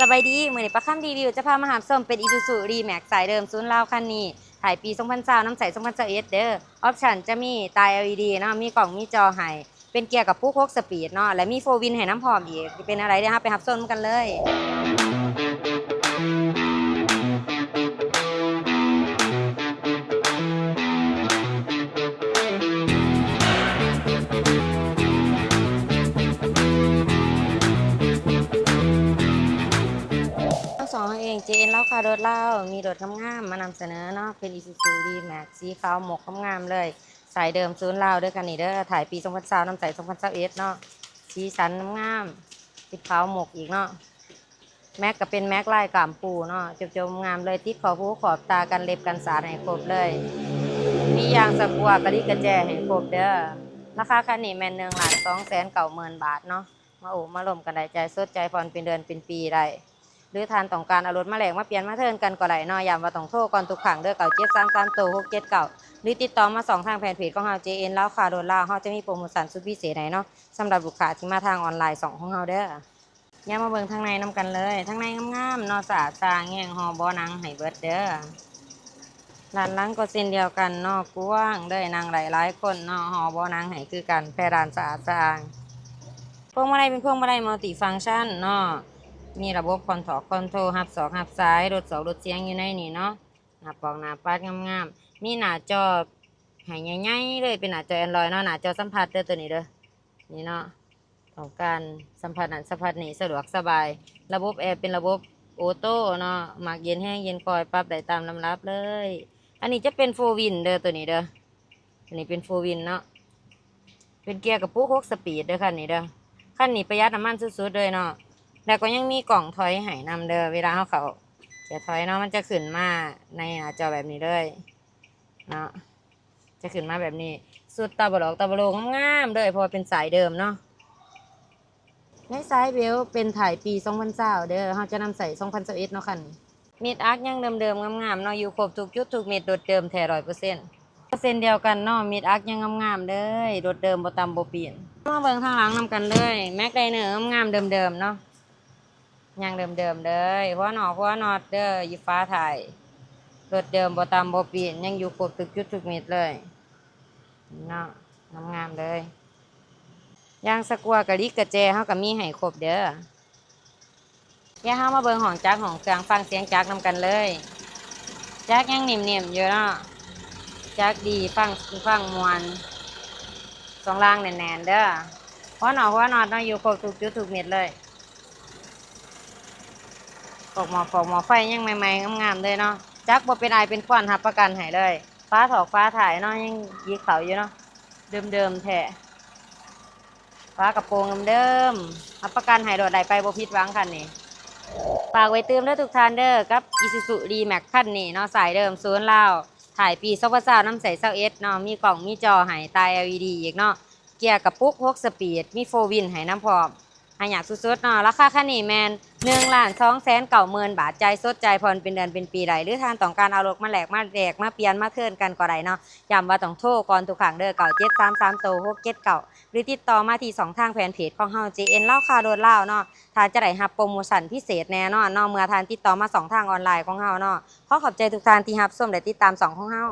สบายดีมื้อนี้ประคำรีวิวจะพามาหาส้มเป็น Isuzu D-Max สายเดิมศูนย์ลาวคันนี้ถ่ายปี2020น้ำใส2021เด้อออปชั่นจะมีตา LED เนาะมีกล่องมีจอให้เป็นเกียร์กับผู้6สปีดเนาะและมีโฟวินให้น้ำพร้อมอีกเป็นอะไรเด้อครับไปรับส้มกันเลยทั้งสองเองเจนเล่าค่ะรถเล่ามีรถงามๆมานำเสนอเนาะเป็น Isuzu D-Max สีขาวหมกงามๆเลยสายเดิมศูนย์ลาวด้วยกันนี่เด้อถ่ายปี2020น้ำใส2021เนาะสีสันงามติดขาวหมกอีกเนาะแม็กก็เป็นแม็กลายกามปูเนาะจบๆงามเลยติดขอบหูขอบตากันเล็บกันสาดให้ครบเลยมียางสกัวกระดิกกระแจให้ครบเด้อราคาคันนี้แม่น1,290,000 บาทเนาะมามาลมกันได้ใจสดใจผ่อนเป็นเดือนเป็นปีได้หรือทานต้องการเอารถมาแลกมาเปลี่ยนมาเทิร์นกันก็ได้เนาะย้ำว่าต้องโทรก่อนทุกครั้งเด้อ9733โต679หรือติดต่อมา2ทางแฟนเพจของเฮา JN แล้วค่ะโดนล่าเฮาจะมีโปรโมชั่นสุดพิเศษให้เนาะสำหรับลูกค้าที่มาทางออนไลน์2ของเฮาเด้อย่ามาเบิ่งทางในนำกันเลยทางในงามๆเนาะสะอาดสะอาดแง่งห่อบ่อนังให้เบิดเด้อด้านหลังก็เส้นเดียวกันเนาะกว้างเด้อนางหลายๆคนเนาะห่อบ่อนังให้คือกันแพร่ด้านสะอาดสะอาดพวงมาลัยเป็นพวงมาลัยมัลติฟังก์ชันเนาะมีระบบคอนโทรลหับศอกหับซ้ายรถ2รถเสียงอยู่ในนี่เนาะหน้าปอกหน้าปัดงามๆมีหน้าจอให้ใหญ่ๆเลยเป็นหน้าจอ Android เนาะหน้าจอสัมผัสเด้อตัวนี้เด้อนี่เนาะของการสัมผัสนั้นสัมผัสนี่สะดวกสบายระบบแอร์เป็นระบบออโต้เนาะมักเย็นแห้งเย็นคอยปรับได้ตามลำดับเลยอันนี้จะเป็นโฟวินเด้อตัวนี้เด้ออันนี้เป็นโฟวินเนาะเป็นเกียร์กับปุ๊ก6สปีดเด้อคันนี้เด้อคันนี้ประหยัดน้ำมันสุดๆเลยเนาะแล้วก็ยังมีกล่องถอยให้นำเด้อเวลาเขาจะถอยเนาะมันจะขึ้นมาในหน้าจอแบบนี้เลยเนาะจะขึ้นมาแบบนี้สุดตาบอดตาบโลงามๆเลยเพราะว่าเป็นสายเดิมเนาะในสายเบลเป็นถ่ายปี2020เด้อเขาจะนำใส่2021เนาะคันเม็ดอาร์คยังเดิมๆงามๆเนาะอยู่ครบทุกจุดทุกเม็ดโดดเดิมแท้100%เดียวกันเนาะเม็ดอาร์คยังงามๆเลยโดดเดิมบ่ตามบ่เปลี่ยนมาเบิ่งข้างหลังนำกันเลยแม็กไดเนอร์งามๆเดิมๆเนาะยังเดิมๆเลยหัวน็อตเด้อยีฟ้าถ่ายรถเดิมบ่ตามบ่เปลี่ยนยังอยู่ครบทุกจุดทุกเม็ดเลยเนาะงามๆเลยยางสกัวกระดิกกระแจเฮาก็มีให้ครบเด้ออย่าเฮามาเบิ่งห้องจักรห้องเครื่องฟังเสียงจักรนำกันเลยจักรยังนิ่มๆอยู่เนาะจักรดีฟังม่วนสองล่างแน่นๆเด้อหัวน็อตเนาะอยู่ครบทุกจุดทุกเม็ดเลยปอกหมอไฟยังใหม่ๆงามๆเลยเนาะจักรบ่เป็นอายเป็นควันรับประกันให้เลยฟ้าถอกฟ้าถ่ายเนาะยังยีเขาอยู่เนาะเดิมๆแท้ฟ้ากระโปรงเดิมรับประกันให้โดดได้ไปบ่ผิดหวังคันนี้ฝากไว้เติมเด้อทุกท่านเด้อกับ Isuzu D-Max คันนี้เนาะสายเดิมศูนย์ลาวถ่ายปี2020น้ำใส21เนาะมีกล่องมีจอให้ตา LED อีกเนาะเกียร์กับปุ๊ก6สปีดมีโฟวินให้น้ำพร้อมให้อยากสุดๆเนาะราคาคันนี้แมน1,290,000 บาทใจสดใจผ่อนเป็นเดือนเป็นปีได้หรือทานต้องการเอารถมาแลกมาเปลี่ยนมาเทิร์นกันก็ได้เนาะย้ำว่าต้องโทรก่อนทุกครั้งเด้อ9733โต679หรือติดต่อมาที่2ทางแฟนเพจของเฮา JN เล่าคาโดนเล่าเนาะทานจะได้รับโปรโมชั่นพิเศษแน่นอนเนาะเมื่อทานติดต่อมา2ทางออนไลน์ของเฮาเนาะขอขอบใจทุกท่านที่รับชมและติดตาม2ของเฮา